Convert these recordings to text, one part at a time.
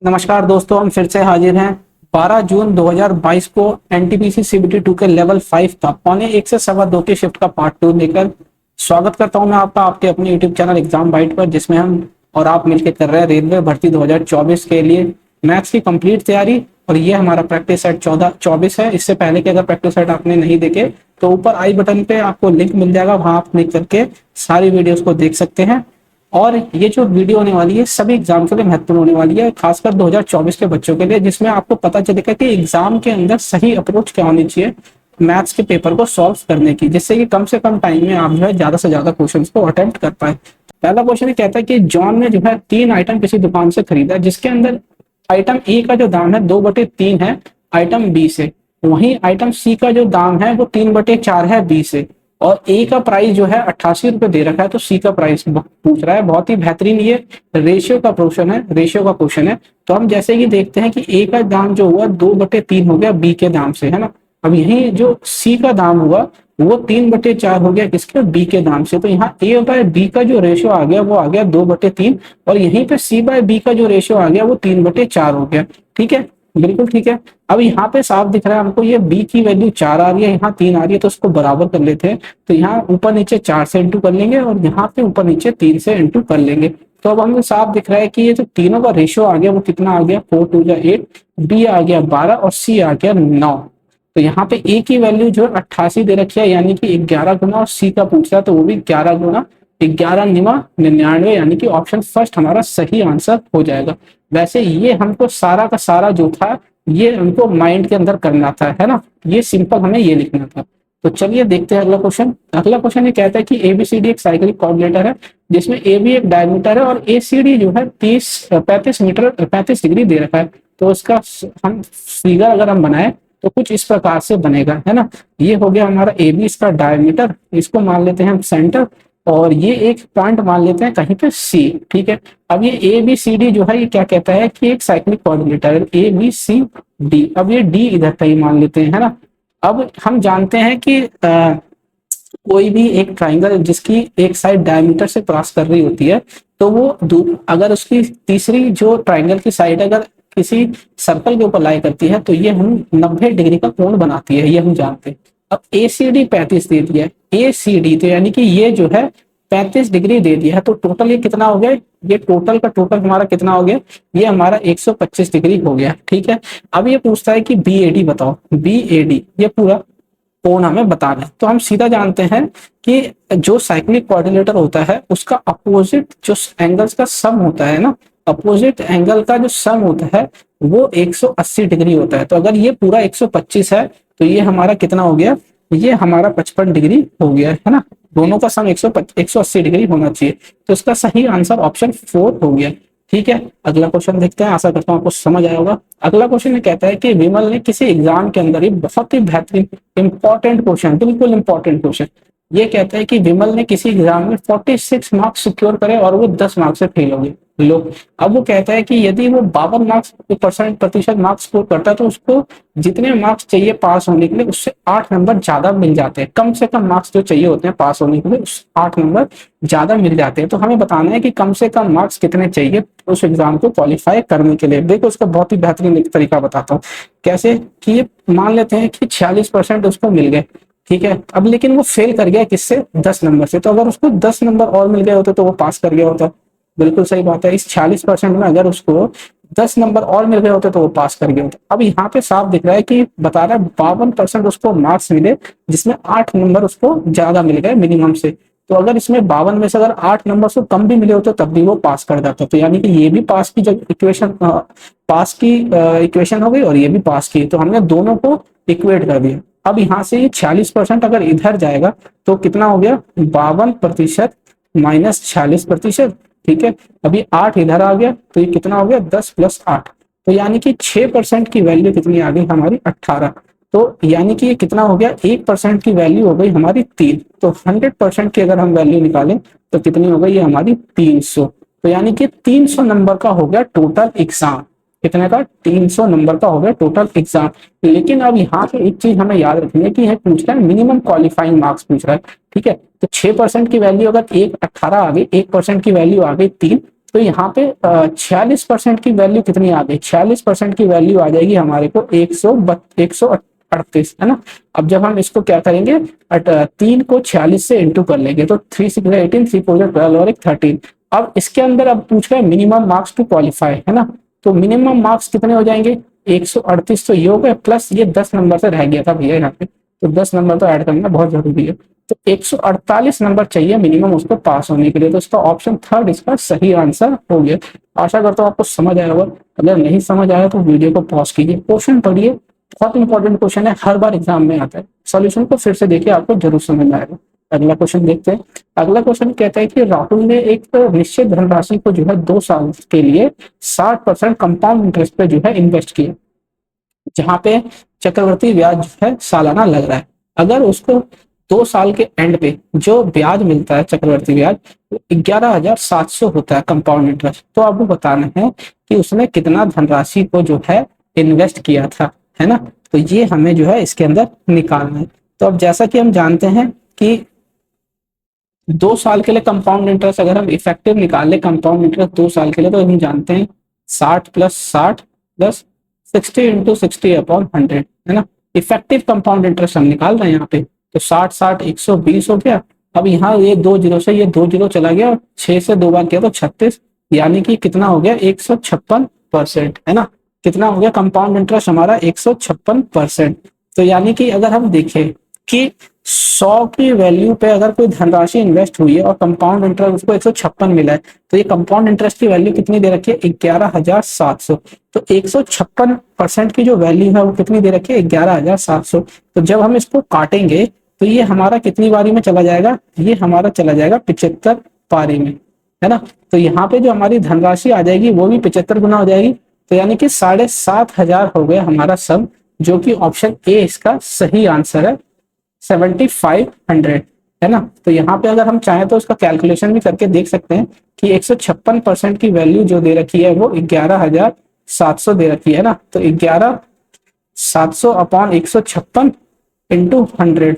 नमस्कार दोस्तों, हम फिर से हाजिर हैं। 12 जून 2022 को एनटीपीसी सीबीटी 2 के लेवल 5 था पौने 1 से सवा 2 की शिफ्ट का पार्ट 2 लेकर स्वागत करता हूं मैं आपका आपके अपने यूट्यूब चैनल एग्जाम बाइट पर, जिसमें हम और आप मिलकर कर रहे हैं रेलवे भर्ती 2024 के लिए मैथ्स की कंप्लीट तैयारी। और ये हमारा प्रैक्टिस सेट 14-24 है। इससे पहले के अगर प्रैक्टिस सेट आपने नहीं देखे तो ऊपर आई बटन पे आपको लिंक मिल जाएगा, वहां आप क्लिक करके सारी वीडियोस को देख सकते हैं। और ये जो वीडियो होने वाली है सभी एग्जाम के लिए महत्वपूर्ण होने वाली है, खासकर 2024 के बच्चों के लिए, जिसमें आपको पता चलेगा कि एग्जाम के अंदर सही अप्रोच क्या होनी चाहिए मैथ्स के पेपर को सॉल्व करने की, जिससे कि कम से कम टाइम में आप जो है ज्यादा से ज्यादा क्वेश्चंस को अटेम्प्ट कर पाए। पहला क्वेश्चन कहता है कि जॉन ने जो है 3 आइटम किसी दुकान से खरीदा, जिसके अंदर आइटम ए का जो दाम है 2/3 है आइटम बी से, वहीं आइटम सी का जो दाम है वो 3/4 है बी से, और ए का प्राइस जो है 88 रुपए दे रखा है, तो सी का प्राइस पूछ रहा है। बहुत ही बेहतरीन ये रेशियो का क्वेश्चन है। तो हम जैसे कि देखते हैं कि ए का दाम जो हुआ 2/3 हो गया बी के दाम से, है ना। अब यही जो सी का दाम हुआ वो 3/4 हो गया किसके, बी के दाम से। तो यहाँ ए बाय बी का जो रेशियो आ गया वो आ गया 2/3, और यहीं पे सी बाय बी का जो रेशियो आ गया वो 3/4 हो गया। ठीक है, बिल्कुल ठीक है। अब यहाँ पे साफ दिख रहा है हमको, ये बी की वैल्यू 4 आ रही है, यहाँ 3 आ रही है, तो उसको बराबर कर लेते हैं। तो यहाँ ऊपर नीचे 4 से इंटू कर लेंगे और यहाँ पे ऊपर नीचे 3 से इंटू कर लेंगे। तो अब हमें साफ दिख रहा है कि ये जो तीनों का रेशियो आ गया वो कितना आ गया, 4 2 8, बी आ गया 12 और सी आ गया 9। तो यहाँ पे ए की वैल्यू जो है 88 दे रखी है, यानी कि 11 गुना, और सी का पूछ रहा है तो वो भी 11 गुना 11 निमा 99, यानी कि ऑप्शन फर्स्ट हमारा सही आंसर हो जाएगा। वैसे ये हमको सारा का सारा जो था ये हमको माइंड के अंदर करना था, है ना। ये सिंपल हमें ये लिखना था। तो चलिए देखते हैं अगला क्वेश्चन। अगला क्वेश्चन ये कहता है कि एबीसीडी एक साइक्लिक कोऑर्डिनेटर है, जिसमें ए बी एक डायमीटर है और ए सी डी जो है 35 डिग्री दे रखा है। तो उसका हम फिगर अगर हम बनाए तो कुछ इस प्रकार से बनेगा, है ना। ये हो गया हमारा ए बी, इसका डायमीटर, इसको मान लेते हैं हम सेंटर, और ये एक पॉइंट मान लेते हैं कहीं पे सी। ठीक है, अब ये ए बी सी डी जो है ये क्या कहता है कि एक साइक्लिक कोऑर्डिनेटर है, ए बी सी डी। अब ये डी इधर कहीं मान लेते हैं, है ना। अब हम जानते हैं कि कोई भी एक ट्राइंगल जिसकी एक साइड डायमीटर से क्रॉस कर रही होती है, तो वो अगर उसकी तीसरी जो ट्राइंगल की साइड अगर किसी सर्कल के ऊपर लाई करती है तो ये हम 90 डिग्री का कोण बनाती है, ये हम जानते हैं। अब ए सी डी 35 दे दिया है, ए सी डी तो यानी कि ये जो है 35 डिग्री दे दिया है, तो टोटल ये कितना हो गया, ये टोटल का टोटल हमारा कितना हो गया, ये हमारा 125 डिग्री हो गया। ठीक है, अब ये पूछता है कि बी ए डी बताओ, बी ए डी ये पूरा कोण हमें बताना है। तो हम सीधा जानते हैं कि जो साइक्लिक कोऑर्डिनेटर होता है उसका अपोजिट जो एंगल्स का सम होता है ना, अपोजिट एंगल का जो सम होता है वो 180 डिग्री होता है। तो अगर ये पूरा 125 है तो ये हमारा कितना हो गया, ये हमारा 55 डिग्री हो गया, है ना। दोनों का सम 180 डिग्री होना चाहिए, तो इसका सही आंसर ऑप्शन 4 हो गया। ठीक है, अगला क्वेश्चन देखते हैं, आशा करता हूँ आपको समझ आया होगा। अगला क्वेश्चन ये कहता है कि विमल ने किसी एग्जाम के अंदर, ये बहुत ही बेहतरीन इंपॉर्टेंट क्वेश्चन, बिल्कुल इंपॉर्टेंट क्वेश्चन, ये कहता है कि विमल ने किसी एग्जाम में 46 मार्क्स सिक्योर करे और वो 10 मार्क्स से फेल हो गए लो। अब वो कहता है कि यदि वो 52 मार्क्स प्रतिशत मार्क्स स्कोर करता है तो उसको जितने मार्क्स चाहिए पास होने के लिए उससे 8 नंबर ज्यादा मिल जाते हैं। कम से कम मार्क्स जो चाहिए होते हैं पास होने के लिए 8 नंबर ज्यादा मिल जाते हैं। तो हमें बताना है कि कम से कम मार्क्स कितने चाहिए उस एग्जाम को क्वालिफाई करने के लिए। देखो उसका बहुत ही बेहतरीन तरीका बताता हूँ कैसे, कि ये मान लेते हैं कि 46% उसको मिल गए। ठीक है, अब लेकिन वो फेल कर गया किससे, 10 नंबर से। तो अगर उसको 10 नंबर और मिल गए होते तो वो पास कर गया होता। बिल्कुल सही बात है, इस 46% में अगर उसको 10 नंबर और मिल गए होते तो वो पास कर गया होता। अब यहाँ पे साफ दिख रहा है कि बता रहा है 52% उसको मार्क्स मिले, जिसमें 8 नंबर उसको ज्यादा मिल गए मिनिमम से। तो अगर इसमें 52 में से अगर 8 नंबर से कम भी मिले होते तब भी वो पास कर जाता। तो यानी कि ये भी पास की इक्वेशन हो गई और ये भी पास की, तो हमने दोनों को इक्वेट कर दिया। अब यहाँ से ये 46% अगर इधर जाएगा तो कितना हो गया, 52% माइनस 46%। ठीक है, अभी 8 इधर आ गया तो ये कितना हो गया, 10 + 8। तो यानी कि 6% की वैल्यू कितनी आ गई हमारी, 18। तो यानी कि ये कितना हो गया, 1% की वैल्यू हो गई हमारी 3। तो 100% की अगर हम वैल्यू निकालें तो कितनी हो गई, ये हमारी 300। तो यानी कि 300 नंबर का हो गया टोटल एग्जाम। कितने का, 300 नंबर का हो गया टोटल एग्जाम। लेकिन अब यहाँ पे एक चीज हमें याद रखनी है कि यह पूछ रहा है मिनिमम क्वालिफाइंग मार्क्स पूछ रहा है। ठीक है, तो 6% की वैल्यू अगर 18 आ गई, 1% की वैल्यू आ गई 3, तो यहाँ पे 46% की वैल्यू कितनी आ गई, 46% की वैल्यू आ जाएगी हमारे को 138, है ना। अब जब हम इसको क्या करेंगे, 3 को 46 से इंटू कर लेंगे, तो 3 6 18, 3 4 12 और एक 13। अब इसके अंदर अब पूछ रहे हैं मिनिमम मार्क्स टू क्वालिफाई, है ना। तो मिनिमम मार्क्स कितने हो जाएंगे, 138 तो ये हो गए, प्लस ये 10 नंबर से रह गया था भैया यहाँ पे, तो 10 नंबर तो ऐड करना बहुत जरूरी है। तो 148 नंबर चाहिए मिनिमम उसको पास होने के लिए, तो इसका ऑप्शन थर्ड इसका सही आंसर हो गया। आशा करता हूँ आपको समझ आया होगा। अगर नहीं समझ आया तो वीडियो को पॉज कीजिए, क्वेश्चन पढ़िए, बहुत इंपॉर्टेंट क्वेश्चन है, हर बार एग्जाम में आता है। सॉल्यूशन को फिर से देखिए, आपको जरूर समझ में आएगा। अगला क्वेश्चन देखते हैं। अगला क्वेश्चन कहता है कि राहुल ने एक निश्चित धनराशि को जो है 2 साल के लिए 60% कंपाउंड इंटरेस्ट पे जो है इन्वेस्ट किया, जहां पे चक्रवृद्धि ब्याज जो है सालाना लग रहा है। अगर उसको 2 साल के एंड पे जो ब्याज मिलता है चक्रवृद्धि ब्याज 11,700 होता है कंपाउंड इंटरेस्ट, तो आपको बताना है कि उसने कितना धनराशि को जो है इन्वेस्ट किया था, है ना। तो ये हमें जो है इसके अंदर निकालना है। तो अब जैसा कि हम जानते हैं कि 2 साल के लिए कंपाउंड इंटरेस्ट अगर हम इफेक्टिव निकाल कंपाउंड इंटरेस्ट 2 साल के लिए, तो हम जानते हैं 60 प्लस 60 प्लस 60 इंटू 60 अपॉन 100, है ना। इफेक्टिव कंपाउंड इंटरेस्ट हम निकाल रहे हैं यहाँ पे, तो 60 60 120 हो गया। अब यहाँ ये 2 जीरो से ये 2 जीरो चला गया, 6 से 2 बार किया तो 36, यानी कि कितना हो गया 156%, है ना। कितना हो गया कंपाउंड इंटरेस्ट हमारा 156%। तो यानी कि अगर हम देखें कि 100 की वैल्यू पे अगर कोई धनराशि इन्वेस्ट हुई है और कंपाउंड इंटरेस्ट उसको 156 मिला है, तो ये कंपाउंड इंटरेस्ट की वैल्यू कितनी दे रखी है 11,700। तो 156% की जो वैल्यू है वो कितनी दे रखी है 11,700। तो जब हम इसको काटेंगे तो ये हमारा कितनी बारी में चला जाएगा, ये हमारा चला जाएगा 75 पारी में, है ना। तो यहाँ पे जो हमारी धनराशि आ जाएगी वो भी 75 गुना हो जाएगी। तो यानी कि 7,500 हो गया हमारा सम, जो कि ऑप्शन ए इसका सही आंसर है, 7,500, है ना। तो यहाँ पे अगर हम चाहें तो उसका कैलकुलेशन भी करके देख सकते हैं कि 156% की वैल्यू जो दे रखी है वो 11,700 दे रखी है ना। तो 11,700 अपॉन 156 इंटू 100।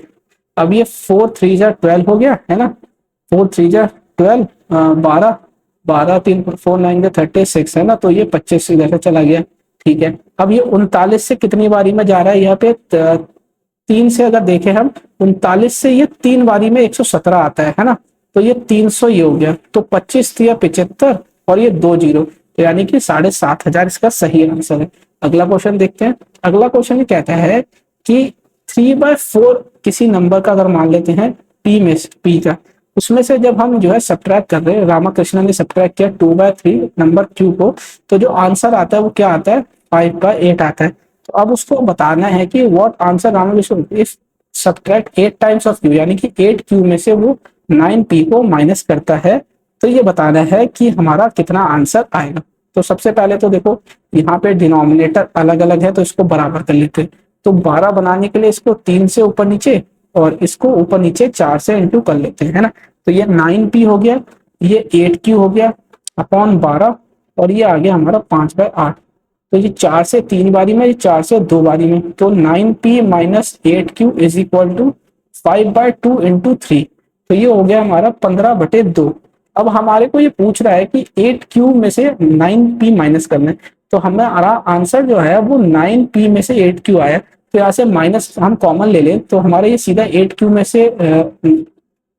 अब ये 4 3 जा 12 हो गया, है ना। 4 3 जा 12, 12 12 3 4 9 जा 36, है ना। तो ये 25 इधर से चला गया, ठीक है। अब ये 39 से कितनी बारी में जा रहा है, यहाँ पे 3 से अगर देखें हम 39 से ये 3 बारी में 117 आता है ना। तो ये 300 ये हो गया, तो 25 दिया 75 और ये 2 जीरो, तो यानी कि 7,500 इसका सही आंसर है। अगला क्वेश्चन देखते हैं। अगला क्वेश्चन ये कहता है कि 3/4 किसी नंबर का अगर मान लेते हैं पी में पी का, उसमें से जब हम जो है सब्ट्रैक्ट कर रहे हैं, रामाकृष्णन ने सब्ट्रैक्ट किया 2/3 नंबर क्यू को, तो जो आंसर आता है वो क्या आता है 5/8 आता है। तो अब उसको बताना है कि what answer Ramakrishnan if subtract 8 times of Q, यानी कि 8 क्यू में से वो 9p को माइनस करता है, तो ये बताना है कि हमारा कितना आंसर आएगा। तो सबसे पहले तो देखो यहाँ पे डिनोमिनेटर अलग अलग है, तो इसको बराबर कर लेते हैं। तो 12 बनाने के लिए इसको 3 से ऊपर नीचे और इसको ऊपर नीचे 4 से इंटू कर लेते हैं, है ना। तो ये 9p हो गया, ये 8q हो गया अपॉन 12, और ये आ गया हमारा 5/8। तो ये 4 से 3 बारी में, ये 4 से 2 बारी में, तो 9p minus 8q is equal to 5/2 into 3। तो ये हो गया हमारा 15/2। अब हमारे को ये पूछ रहा है कि 8q में से 9p माइनस करना है, तो हमारा आंसर जो है वो 9p में से 8q आया। तो यहाँ से माइनस हम कॉमन ले लें, तो हमारा ये सीधा 8q में से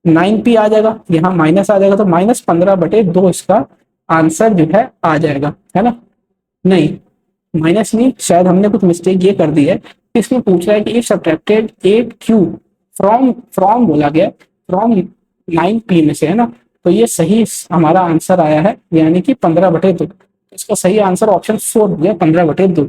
9p आ जाएगा, यहाँ माइनस आ जाएगा, तो -15/2 इसका आंसर जो है आ जाएगा, है ना। नहीं, माइनस नहीं, शायद हमने कुछ मिस्टेक ये कर दी है। इसमें पूछ रहा है कि इफ सब्ट्रैक्टेड 8q फ्रॉम बोला गया फ्रॉम 9p में से, है ना। तो ये सही हमारा आंसर आया है, यानी कि 15/2। इसका सही आंसर ऑप्शन 4 हो गया, 15/2।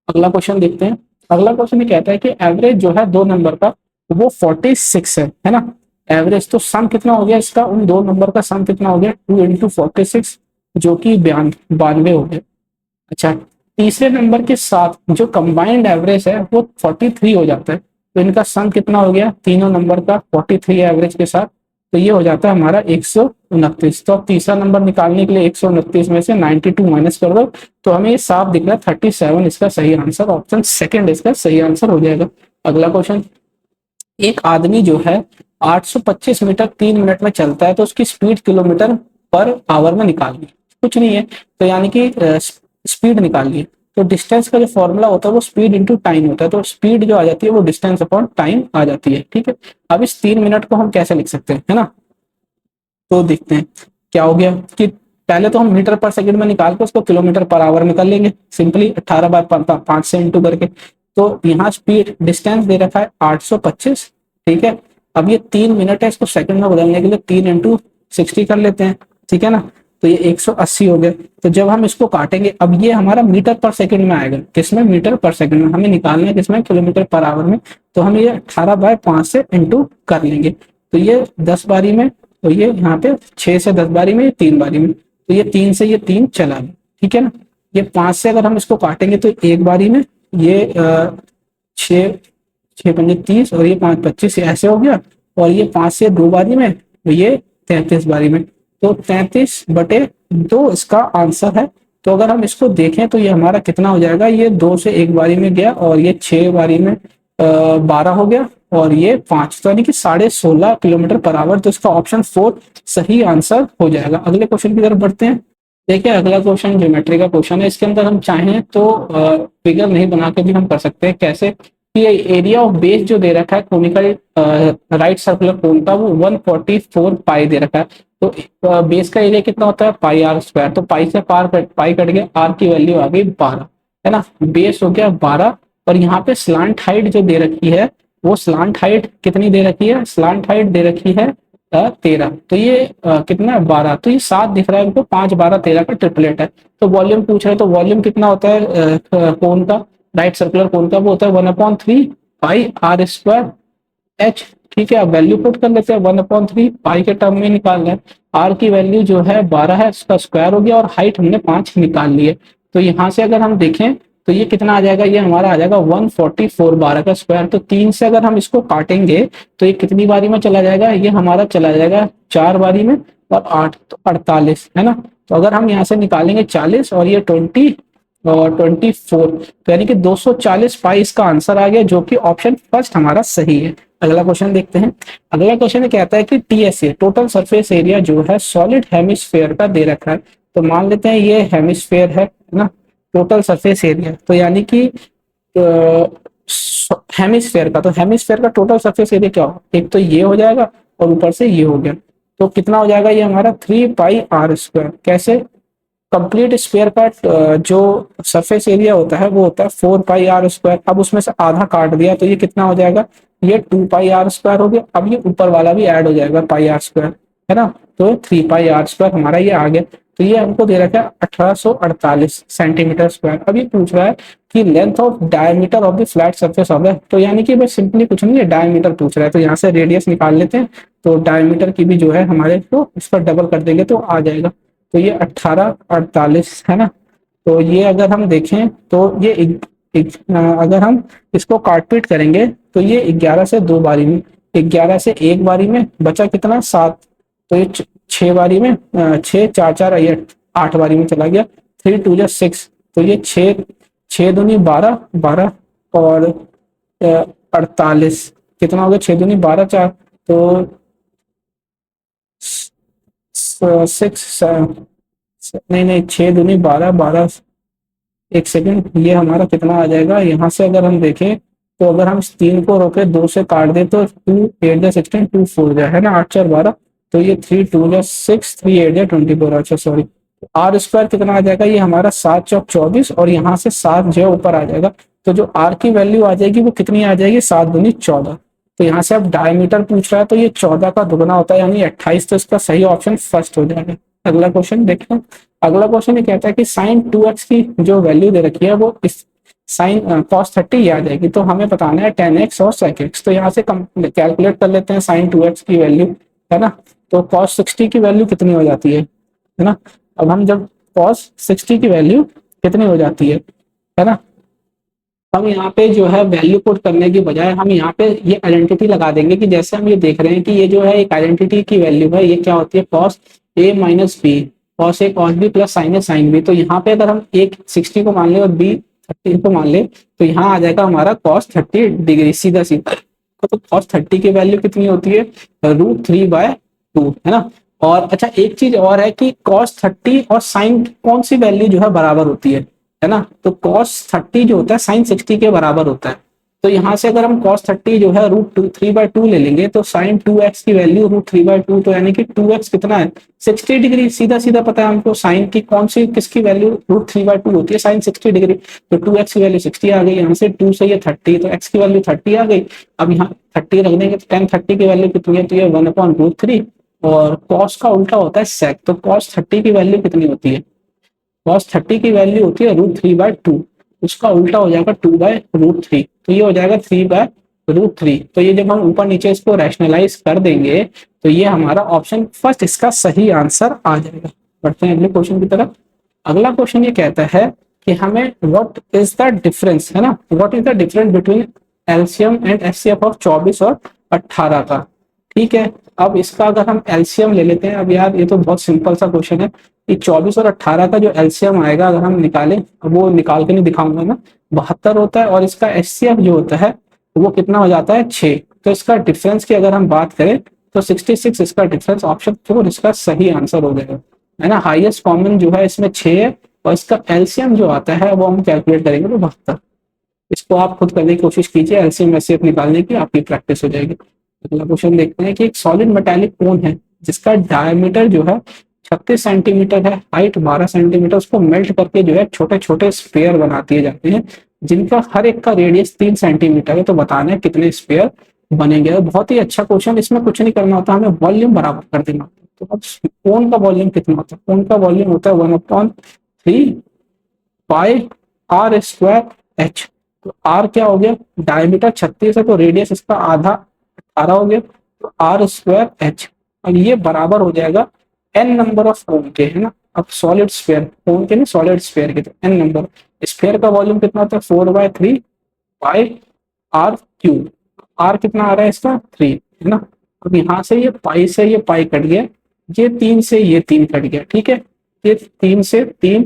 अगला क्वेश्चन देखते हैं। अगला क्वेश्चन ये कहता है कि एवरेज जो है 2 नंबर का वो 46 है ना। एवरेज तो सम कितना हो गया इसका, उन 2 नंबर का सम कितना हो गया 2 इंटू 46, जो कि 92 हो गया। अच्छा, तीसरे नंबर के साथ जो कंबाइंड एवरेज है वो 43 हो जाता है, तो इनका सम कितना हो गया तीनों नंबर का 43 एवरेज के साथ, तो ये हो जाता है हमारा 129। तो अब तीसरा नंबर निकालने के लिए 129 में से 92 माइनस कर दो, तो हमें ये साफ दिख रहा है 37 इसका सही आंसर, ऑप्शन सेकंड इसका सही आंसर हो जाएगा। अगला क्वेश्चन, एक आदमी जो है 825 मीटर 3 मिनट में चलता है, तो उसकी स्पीड किलोमीटर पर आवर में निकालिए, कुछ नहीं है। तो यानी कि स्पीड निकालिए। तो डिस्टेंस का जो फॉर्मूला होता है वो स्पीड इंटू टाइम होता है, तो स्पीड जो आ जाती है वो डिस्टेंस अपॉन टाइम आ जाती है, ठीक है। अब इस 3 मिनट को हम कैसे लिख सकते हैं, है ना। तो देखते हैं क्या हो गया कि पहले तो हम मीटर पर सेकंड में निकाल के उसको किलोमीटर पर आवर में कर लेंगे सिंपली 18/5 से इंटू करके। तो यहाँ स्पीड डिस्टेंस दे रखा है 825, ठीक है। अब ये 3 मिनट है, इसको सेकंड में बदलने के लिए 3 × 60 कर लेते हैं, ठीक है ना। तो ये 180 हो गए। तो जब हम इसको काटेंगे, अब ये हमारा मीटर पर सेकंड में आएगा, किसमें, मीटर पर सेकंड में। हमें निकालना है किसमें, किलोमीटर पर आवर में। तो हम ये 18/5 से इंटू कर लेंगे। तो ये 10 बारी में, तो ये यहाँ पे 6 से 10 बारी में, 3 बारी में। तो ये 3 से ये 3 चला गया, ठीक है ना। ये 5 से अगर हम इसको काटेंगे तो एक बारी में ये 6 6 पंजे 30 और ये 5 25 ऐसे हो गया। और ये 5 से 2 बारी में, तो ये 33 बारी में। तो 33/2 इसका आंसर है। तो अगर हम इसको देखें तो ये हमारा कितना हो जाएगा, ये 2 से 1 बारी में गया और ये 6 बारी में 12 हो गया और ये 5, तो यानी कि 16.5 किलोमीटर पर आवर। तो इसका ऑप्शन 4 सही आंसर हो जाएगा। अगले क्वेश्चन की तरफ बढ़ते हैं। देखिए अगला क्वेश्चन ज्योमेट्री का क्वेश्चन है। इसके अंदर हम चाहें तो फिगर नहीं बना के भी हम कर सकते हैं। कैसे कि एरिया ऑफ बेस जो दे रखा है कोनिकल राइट सर्कुलर कोन का, वो 144 पाई दे रखा है। तो बेस का एरिया कितना होता है, पाई आर स्क्वायर। तो पाई से पाई कट गया, आर की वैल्यू आ गई 12, है ना। बेस हो गया 12 और यहाँ पे स्लांट हाइट जो दे रखी है, वो स्लांट हाइट कितनी दे रखी है, स्लांट हाइट दे रखी है 13। तो ये कितना है 12, तो ये 7 दिख रहा है हमको, 5 12 13 का ट्रिपलेट है। तो वॉल्यूम पूछ रहे हैं, तो वॉल्यूम कितना होता है कोन का, राइट सर्कुलर कोन का, वो होता है 1/3 पाई आर स्क्वायर एच, ठीक है। अब वैल्यू पुट कर लेते हैं, 1/3 पाई के टर्म में निकाल रहे हैं। आर की वैल्यू जो है 12 है, इसका स्क्वायर हो गया और हाइट हमने 5 निकाल ली है। तो यहाँ से अगर हम देखें तो ये कितना आ जाएगा, ये हमारा आ जाएगा 144, 12 का स्क्वायर। तो 3 से अगर हम इसको काटेंगे तो ये कितनी बारी में चला जाएगा, ये हमारा चला जाएगा 4 बारी में और 8 तो 48, है ना। तो अगर हम यहाँ से निकालेंगे 40 और ये 20 और 24, तो यानी कि 240 पाई इसका आंसर आ गया, जो कि ऑप्शन फर्स्ट हमारा सही है। अगला क्वेश्चन देखते हैं। अगला क्वेश्चन कहता है कि टीएसए टोटल सरफेस एरिया जो है सॉलिड हेमिस्फेयर का दे रखा है। तो मान लेते हैं ये हेमिस्फेयर है ना, टोटल सरफेस एरिया। तो यानी कि हेमिस्फेयर का, तो हेमिस्फेयर का टोटल सरफेस एरिया क्या होगा, एक तो ये हो जाएगा और ऊपर से ये हो गया। तो कितना हो जाएगा ये हमारा 3 पाई आर स्क्वायर। कैसे, कंप्लीट स्क्वायर का जो सरफेस एरिया होता है वो होता है 4 पाई आर स्क्वायर। अब उसमें से आधा काट दिया तो ये कितना हो जाएगा, ये 2 पाई आर स्क्वायर हो गया। अब ये ऊपर वाला भी ऐड हो जाएगा पाई आर स्क्वायर, है ना। तो 3 पाई आर स्क्वायर हमारा ये आ गया। तो ये हमको दे रखा है 1848 सेंटीमीटर स्क्वायर। अब ये पूछ रहा है कि length of diameter of the flat surface of the, तो यानी कि बस सिंपली कुछ नहीं है, डायमीटर पूछ रहा है। तो यहाँ से रेडियस निकाल लेते हैं, तो डायमीटर की भी जो है हमारे को इस पर डबल कर देंगे तो आ जाएगा। तो ये 1848 है ना। तो ये अगर हम देखें तो ये अगर हम इसको काटपीट करेंगे तो ये 11 से 2 बारी में, 11 से 1 बारी में बचा कितना 7। तो ये 6 बारी में 6 4 4 ये 8 बारी में चला गया। 3 2 6, तो ये 6 दूनी 12 12 और 48 कितना हो गया, 6 दूनी 12 4, तो 6 नहीं 6 दूनी 12 12, एक सेकंड, ये हमारा कितना आ जाएगा। यहाँ से अगर हम देखें तो अगर हम इस 3 को रोके 2 से काट दे तो 2 8 जा 16 2 4 जा, है ना, 8 4 12। तो ये 3 2 जा 6 3 8 जा 24, अच्छा सॉरी। आर स्क्वायर कितना आ जाएगा, ये हमारा 7 चौक 24 और यहाँ से 7 जो ऊपर आ जाएगा। तो जो आर की वैल्यू आ जाएगी वो कितनी आ जाएगी, 7 दूनी 14। तो यहाँ से अब डायमीटर पूछ रहा है तो ये 14 का दुगना होता है यानी 28। तो इसका सही ऑप्शन फर्स्ट हो जाएगा। अगला क्वेश्चन देखते हैं। अगला क्वेश्चन ये कहता है कि साइन 2x की जो वैल्यू दे रखी है वो इस साइन कॉस 30 ये आ जाएगी। तो हमें बताना है 10x और sec x। तो यहाँ से कैलकुलेट कर लेते हैं साइन 2x की वैल्यू, है ना। तो cos 60 की वैल्यू कितनी हो जाती है ना। अब हम जब cos 60 की वैल्यू कितनी हो जाती है ना, हम यहाँ पे जो है वैल्यू पुट करने की बजाय हम यहाँ पे ये आइडेंटिटी लगा देंगे कि जैसे हम ये देख रहे हैं कि ये जो है एक आइडेंटिटी की वैल्यू है, ये क्या होती है cos a minus b, cos a cos b plus sine a sine b। तो यहाँ पे अगर हम एक 60 को मान ले और b 30 को मान ले तो यहाँ आ जाएगा हमारा cos 30 डिग्री, सीधा सीधा। तो cos 30 की वैल्यू कितनी होती है, √3/2, है ना। और अच्छा एक चीज और है कि cos 30 और sin कौन सी वैल्यू जो है बराबर होती है ना। तो cos 30 जो होता है sin 60 के बराबर होता है। तो यहाँ से अगर हम cos 30 जो है √3/2 ले लेंगे तो sin 2x की वैल्यू √3/2, तो यानी कि 2x कितना है 60 डिग्री। सीधा सीधा पता है हमको साइन की कौन सी किसकी वैल्यू √3/2 होती है, साइन 60 डिग्री। तो 2x की वैल्यू 60 आ गई, यहाँ से 2 से ये 30, तो x की वैल्यू 30 आ गई। अब यहाँ 30 रख देंगे तो tan 30 की वैल्यू कितनी है, तो ये 1/√3। और कॉस का उल्टा होता है सेक, तो cos 30 की वैल्यू कितनी होती है, cos 30 की वैल्यू होती है √3/2, उसका उल्टा हो जाएगा 2/√3, तो ये हो जाएगा 3/√3। तो ये जब हम ऊपर नीचे इसको रैशनलाइज कर देंगे तो ये हमारा ऑप्शन फर्स्ट इसका सही आंसर आ जाएगा। बढ़ते हैं अगले क्वेश्चन की तरफ। अगला क्वेश्चन ये कहता है कि हमें व्हाट इज द डिफरेंस, है ना, what is the difference between LCM and HCF of 24 और 18 का। ठीक है, अब इसका अगर हम एलसीएम ले लेते हैं, अब यार ये तो बहुत सिंपल सा क्वेश्चन है कि 24 और 18 का जो एलसीएम आएगा अगर हम निकालें, अब वो निकाल के नहीं दिखाऊंगा मैं, 72 होता है, और इसका एचसीएफ जो होता है वो कितना हो जाता है 6। तो इसका डिफरेंस की अगर हम बात करें तो 66 इसका डिफरेंस, ऑप्शन 4 इसका सही आंसर हो जाएगा, है ना। हाईएस्ट कॉमन जो है इसमें 6 है, और इसका एलसीएम जो आता है वो हम कैलकुलेट करेंगे तो 72। इसको आप खुद करने की कोशिश कीजिए, एलसीएम एचसीएफ निकालने की आपकी प्रैक्टिस हो जाएगी। अगला क्वेश्चन देखते हैं कि एक सॉलिड मेटालिक कोन है जिसका डायमीटर जो है 36 सेंटीमीटर है, हाइट 12 सेंटीमीटर, उसको मेल्ट करके जो है छोटे छोटे स्पेयर बना दिए जाते हैं जिनका हर एक का रेडियस 3 सेंटीमीटर है। तो बताना है कितने स्पेयर बनेंगे। बहुत ही अच्छा क्वेश्चन, इसमें कुछ नहीं करना होता, हमें वॉल्यूम बराबर कर देना होता है। तो अब कोन का वॉल्यूम कितना होता है, कोन का वॉल्यूम होता है 1/3 पाई आर स्क्वायर एच। तो आर क्या हो गया, डायमीटर 36 है तो रेडियस इसका आधा 18 हो गया, तो आर स्क्वायर एच। अब ये बराबर हो जाएगा एन नंबर ऑफ कोन के, है ना। अब सॉलिड स्फीयर, कोन के नहीं सॉलिड स्फीयर के, तो एन नंबर स्फीयर का वॉल्यूम कितना होता है 4/3 पाई आर क्यूब। आर कितना आ रहा है इसका 3, है ना। अब यहाँ से ये पाई से ये पाई कट गया, ये 3 से ये 3 कट गया, ठीक है। ये 3 से 3,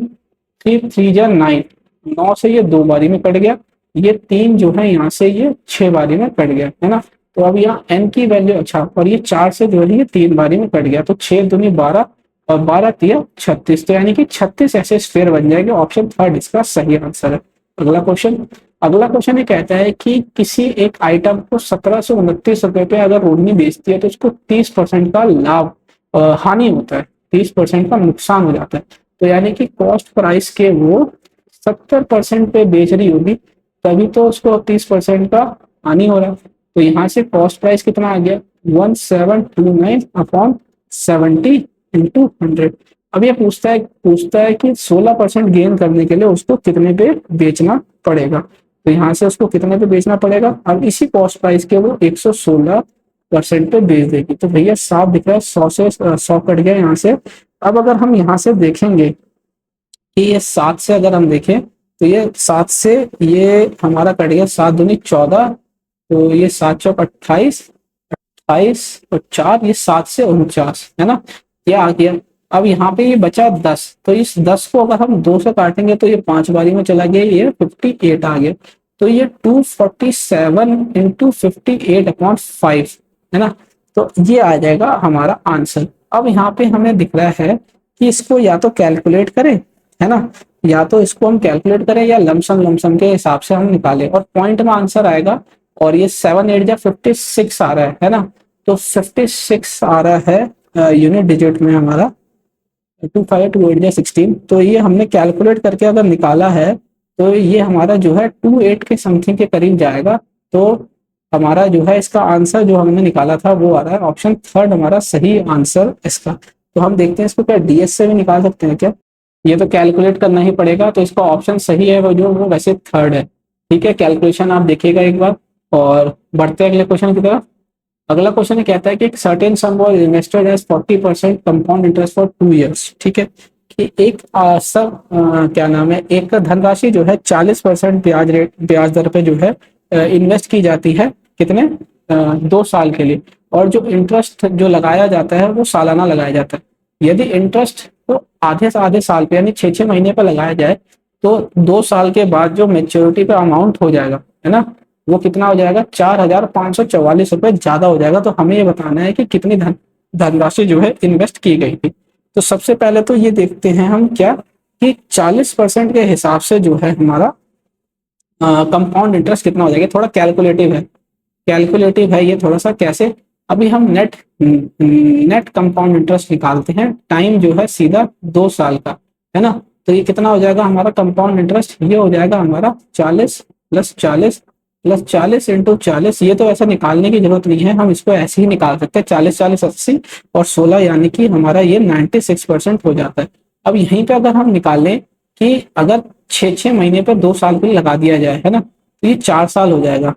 3 3 जा 9, 9 से ये 2 बारी में कट गया, ये 3 जो है यहाँ से ये 6 बारी में कट गया, है ना। तो अब यहाँ एन की वैल्यू, अच्छा, और ये 4 से जो है ये 3 बारी में कट गया, तो 6 दूनी 12 और 12 तिया 36, तो यानी कि 36 ऐसे स्फीयर बन जाएंगे। ऑप्शन थर्ड इसका सही आंसर है। अगला क्वेश्चन ये कहता है कि किसी एक आइटम को 1729 रुपए पे अगर रोहिणी बेचती है तो उसको 30% का लाभ हानि होता है, 30% का नुकसान हो जाता है। तो यानी कि कॉस्ट प्राइस के वो 70% पे बेच रही होगी, तभी तो उसको 30% का हानि हो रहा है। तो यहाँ से कॉस्ट प्राइस कितना आ गया 1729/70 इंटू 100। अब ये पूछता है कि 16% गेन करने के लिए उसको कितने पे बेचना पड़ेगा। तो यहाँ से उसको कितने पे बेचना पड़ेगा, अब इसी कॉस्ट प्राइस के वो 116% पे बेच देगी। तो भैया साफ दिख रहा है 100 से 100 कट गया यहाँ से। अब अगर हम यहाँ से देखेंगे कि ये 7 से अगर हम देखें तो ये 7 से ये हमारा कट गया 7 दूनी 14, तो ये 7 चौक 28, 28 और 4 ये 7 से 49, है ना, ये आ गया। अब यहाँ पे ये बचा 10, तो इस 10 को अगर हम 2 से काटेंगे तो ये 5 बारी में चला गया, ये 58 आ गया। तो ये 247 इंटू 58/5, है ना। तो ये आ जाएगा हमारा आंसर। अब यहाँ पे हमें दिख रहा है कि इसको या तो कैलकुलेट करें, है ना, या तो इसको हम कैलकुलेट करें या लमसम के हिसाब से हम निकालें, और पॉइंट में आंसर आएगा। और ये 7 8 जा 56 आ रहा है ना। तो 56 आ रहा है यूनिट डिजिट में हमारा, 2 5 2 8 जा 16। तो ये हमने कैलकुलेट करके अगर निकाला है तो ये हमारा जो है 28 के समथिंग के करीब जाएगा। तो हमारा जो है इसका आंसर जो हमने निकाला था वो आ रहा है ऑप्शन थर्ड हमारा सही आंसर इसका। तो हम देखते हैं इसको क्या डीएस से भी निकाल सकते हैं क्या, ये तो कैलकुलेट करना ही पड़ेगा। तो इसका ऑप्शन सही है वो जो वो वैसे थर्ड है, ठीक है। कैलकुलेशन आप देखिएगा एक बार, और बढ़ते हैं अगले क्वेश्चन की तरफ। अगला क्वेश्चन ये कहता है कि एक certain sum was invested as 40% compound interest for 2 years, ठीक है। कि एक क्या नाम है, एक धनराशि जो है 40% ब्याज दर पे जो है इन्वेस्ट की जाती है, कितने 2 साल के लिए, और जो इंटरेस्ट जो लगाया जाता है वो सालाना लगाया जाता है। यदि इंटरेस्ट को आधे से आधे साल पे यानी 6 महीने पर लगाया जाए तो 2 साल के बाद जो मेच्योरिटी पे अमाउंट हो जाएगा, है ना, वो कितना हो जाएगा 4544 रुपए ज्यादा हो जाएगा। तो हमें ये बताना है कि कितनी धनराशि जो है इन्वेस्ट की गई थी। तो सबसे पहले तो ये देखते हैं हम क्या कि 40% के हिसाब से जो है हमारा कंपाउंड इंटरेस्ट कितना हो जाएगा। थोड़ा कैलकुलेटिव है ये थोड़ा सा। कैसे? अभी हम नेट कंपाउंड इंटरेस्ट निकालते हैं। टाइम जो है सीधा 2 साल का है ना। तो ये कितना हो जाएगा हमारा कंपाउंड इंटरेस्ट? ये हो जाएगा हमारा 40 + 40 + 40 × 40। ये तो ऐसा निकालने की जरूरत नहीं है, हम इसको ऐसे ही निकाल सकते हैं। 40 40 80 और 16 यानी कि हमारा ये 96% हो जाता है। अब यहीं पे अगर हम निकालें कि अगर 6 6 महीने पर 2 साल के लिए लगा दिया जाए है ना, तो ये 4 साल हो जाएगा।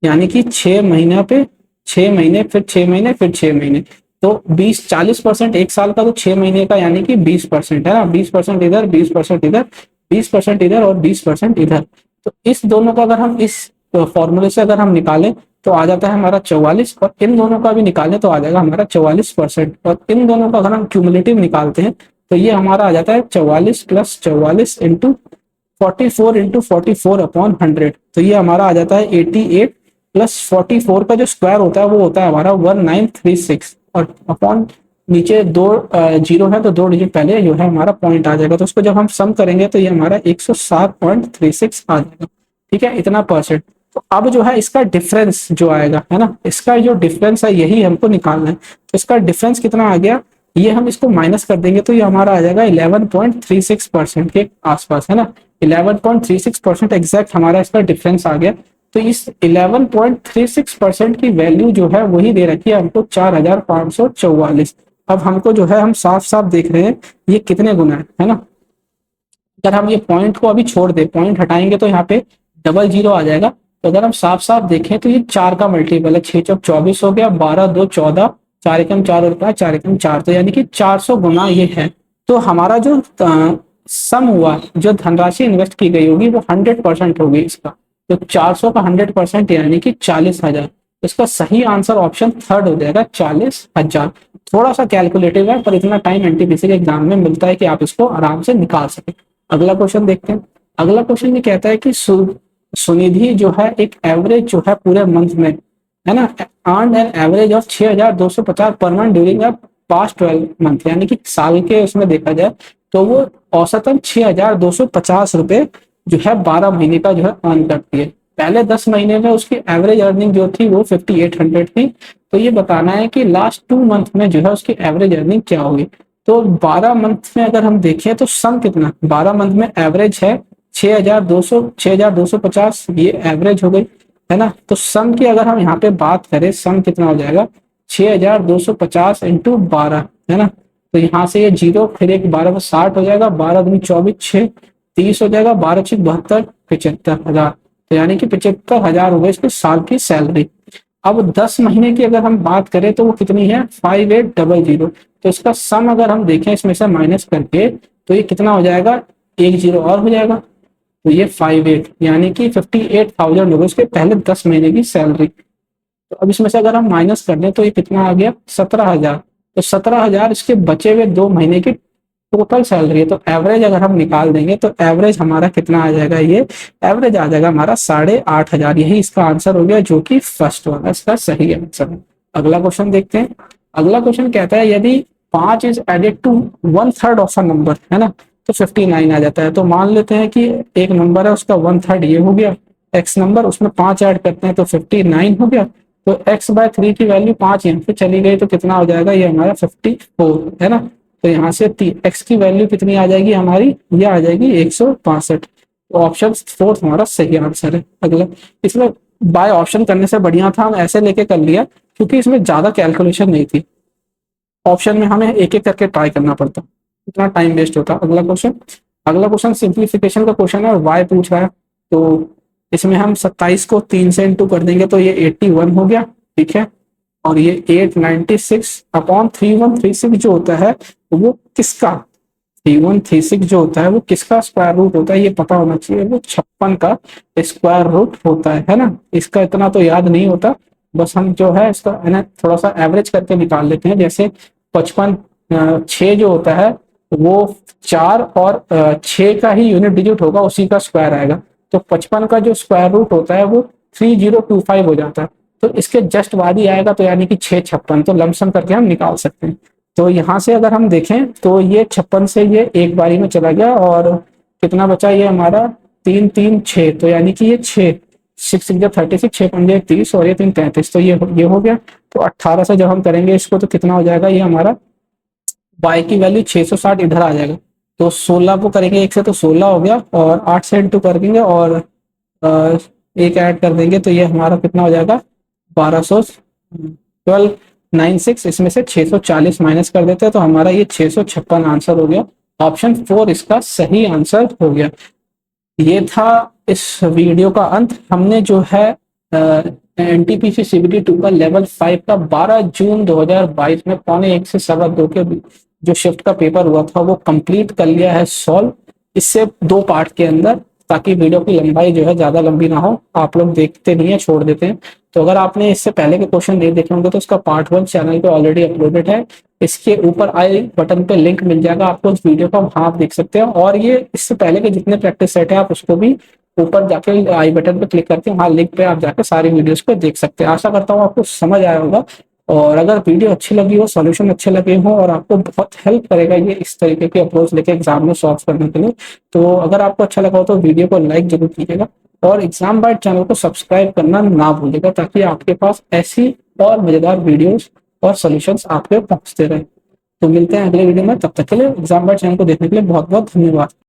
यानी कि 6 महीने पे 6 महीने फिर 6 महीने फिर 6 महीने, तो 20 40% एक साल का, तो 6 महीने का यानी कि 20% है ना। 20% इधर, 20% इधर, 20% इधर और 20% इधर। तो इस दोनों का अगर हम इस फॉर्मूले से अगर हम निकालें तो आ जाता है हमारा 44, और इन दोनों का भी निकालें तो आ जाएगा हमारा 44%। और इन दोनों का अगर हम क्यूमुलेटिव निकालते हैं तो ये हमारा आ जाता है 44 + 44 × 44 × 44/100। तो ये हमारा आ जाता है 88 + 44 का जो स्क्वायर होता है वो होता है हमारा 1936, और अपॉन नीचे दो जीरो है तो 2 डिजिट पहले जो है हमारा पॉइंट आ जाएगा। तो उसको जब हम सम करेंगे तो ये हमारा 107.36 आ जाएगा। ठीक है, इतना परसेंट। तो अब जो है इसका डिफरेंस जो आएगा है ना, इसका जो डिफरेंस है यही हमको निकालना है। तो इसका डिफरेंस कितना आ गया, ये हम इसको माइनस कर देंगे तो ये हमारा आ जाएगा 11.36% के आसपास है ना। 11.36% एग्जैक्ट हमारा इसका डिफरेंस आ गया। तो इस 11.36% की वैल्यू जो है वही दे रखी है हमको 4544। अब हमको जो है हम साफ साफ देख रहे हैं ये कितने गुना है ना। अगर हम ये पॉइंट को अभी छोड़ दे, पॉइंट हटाएंगे तो यहाँ पे डबल जीरो आ जाएगा। तो अगर हम साफ साफ देखें तो ये 4 का मल्टीपल है। 6 चौक 24 हो गया, 12 2 14, 4 एकम 4 और 4 एकम 4, तो यानी कि 400 गुना ये है। तो हमारा जो सम हुआ, जो धनराशि इन्वेस्ट की गई होगी वो 100% होगी इसका। तो 400 का 100% यानी कि 40,000। इसका सही आंसर ऑप्शन थर्ड हो जाएगा, 40,000। थोड़ा सा कैलकुलेटिव है पर इतना टाइम एनटीपीसी के एग्जाम में मिलता है कि आप इसको आराम से निकाल सके। अगला क्वेश्चन देखते हैं। अगला क्वेश्चन ये कहता है कि सुनिधि जो है एक एवरेज जो है पूरे मंथ में है ना, earn an average of 6,250 per month during the past 12 month, यानी कि साल के उसमें देखा जाए तो वो औसतन 6,250 रुपए जो है 12 महीने का जो है अर्न करती है। पहले 10 महीने में उसकी एवरेज अर्निंग जो थी वो 5800 थी। तो ये बताना है कि लास्ट 2 मंथ में जो है उसकी एवरेज अर्निंग क्या होगी। तो 12 मंथ में अगर हम देखें तो सम कितना, 12 मंथ में एवरेज है 6,250, ये एवरेज हो गई है ना। तो सम की अगर हम यहाँ पे बात करें, सम कितना हो जाएगा 6,250 × 12 है ना। तो यहाँ से ये जीरो, फिर एक 12 में 60 हो जाएगा, 12 दूनी 24, 6 30 हो जाएगा, 12 6 72, 75,000। तो यानी कि 75,000 हो गए इसके साल की सैलरी। अब 10 महीने की अगर हम बात करें तो वो कितनी है 5800। तो इसका सम अगर हम देखें इसमें से माइनस करके तो ये कितना हो जाएगा, एक जीरो और हो जाएगा। तो ये 58 यानी कि 58,000 लोगों के पहले 10 महीने की सैलरी। तो अब इसमें से अगर हम माइनस कर दें तो ये कितना आ गया 17,000। तो 17,000 इसके बचे हुए 2 महीने की टोटल सैलरी है। तो एवरेज अगर हम निकाल देंगे तो एवरेज हमारा कितना आ जाएगा, ये एवरेज आ जाएगा हमारा 8,500। यही इसका आंसर हो गया जो कि फर्स्ट वाला इसका सही आंसर है। अगला क्वेश्चन देखते हैं। अगला क्वेश्चन कहता है यदि 5 is added to 1/3 of a number है ना तो 59 आ जाता है। तो मान लेते हैं कि एक नंबर है उसका 1/3 ये हो गया एक्स नंबर, उसमें 5 ऐड करते हैं तो 59 हो गया। तो x/3 की वैल्यू 5 यहाँ पे चली गई तो कितना हो जाएगा, ये हमारा 54 है ना। तो यहाँ से x की वैल्यू कितनी आ जाएगी हमारी, ये आ जाएगी 165। तो ऑप्शन फोर्थ हमारा सही आंसर है। अगला, इसमें बाय ऑप्शन करने से बढ़िया था हम ऐसे लेके कर लिया क्योंकि इसमें ज्यादा कैलकुलेशन नहीं थी। ऑप्शन में हमें एक एक करके ट्राई करना पड़ता, इतना टाइम वेस्ट होता। अगला क्वेश्चन सिंप्लीफिकेशन का क्वेश्चन है, y पूछ रहा है। तो इसमें हम 27 को 3 से इंटू कर देंगे तो ये 81 हो गया, ठीक है। और ये 896/3136 जो होता है वो किसका, 3136 जो होता है वो किसका स्क्वायर रूट होता है, ये पता होना चाहिए। वो 56 का स्क्वायर रूट होता है ना। इसका इतना तो याद नहीं होता, बस हम जो है इसका है ना थोड़ा सा एवरेज करके निकाल लेते हैं। जैसे 55 6 जो होता है वो 4 और 6 का ही यूनिट डिजिट होगा, उसी का स्क्वायर आएगा। तो 55 का जो स्क्वायर रूट होता है वो 3025 हो जाता है। तो इसके जस्ट बाद ही आएगा, तो यानी कि 656, तो लमसम करके हम निकाल सकते हैं। तो यहाँ से अगर हम देखें तो ये 56 से ये एक बारी में चला गया, और कितना बचा ये हमारा 3 3 6, तो यानी कि ये 6, 6 6 36, 6 5 30, और ये 3 33, तो ये हो गया। तो 18 से जब हम करेंगे इसको तो कितना हो जाएगा, ये हमारा y की वैल्यू 660 इधर आ जाएगा। तो 16 को करेंगे एक से तो 16 हो गया, और 8 से इंटू करेंगे और एक ऐड कर देंगे, तो ये हमारा कितना हो जाएगा 1296, इसमें से 640 माइनस कर देते हैं, तो हमारा ये 656 आंसर हो गया। ऑप्शन 4 इसका सही आंसर हो गया। ये था इस वीडियो का अंत। हमने जो है एनटीपीसी सीबीटी 2 का लेवल 5 का 12 जून 2022 में 1:45 से 2:15 के जो शिफ्ट का पेपर हुआ था वो कंप्लीट कर लिया है सॉल्व, इससे 2 पार्ट के अंदर, ताकि वीडियो की लंबाई जो है ज्यादा लंबी ना हो। आप लोग देखते नहीं है, छोड़ देते हैं। तो अगर आपने इससे पहले के क्वेश्चन नहीं देखे होंगे तो उसका पार्ट 1 चैनल पे ऑलरेडी अपलोडेड है। इसके ऊपर आई बटन पे लिंक मिल जाएगा आपको उस वीडियो का, वहां आप देख सकते हैं। और ये इससे पहले के जितने प्रैक्टिस सेट है आप उसको भी ऊपर जाके आई बटन पे क्लिक करके वहां लिंक पे आप जाकर सारी वीडियोस को देख सकते हैं। आशा करता हूँ आपको समझ आया होगा, और अगर वीडियो अच्छी लगी हो, सॉल्यूशन अच्छे लगे हो और आपको बहुत हेल्प करेगा ये इस तरीके की अप्रोच लेके एग्जाम में सॉल्व करने के लिए, तो अगर आपको अच्छा लगा हो तो वीडियो को लाइक जरूर कीजिएगा, और एग्जाम बाइट चैनल को सब्सक्राइब करना ना भूलिएगा, ताकि आपके पास ऐसी और मजेदार वीडियोस और सॉल्यूशंस आपके पहुंचते रहे। तो मिलते हैं अगले वीडियो में, तब तक के लिए एग्जाम बाइट चैनल को देखने के लिए बहुत बहुत धन्यवाद।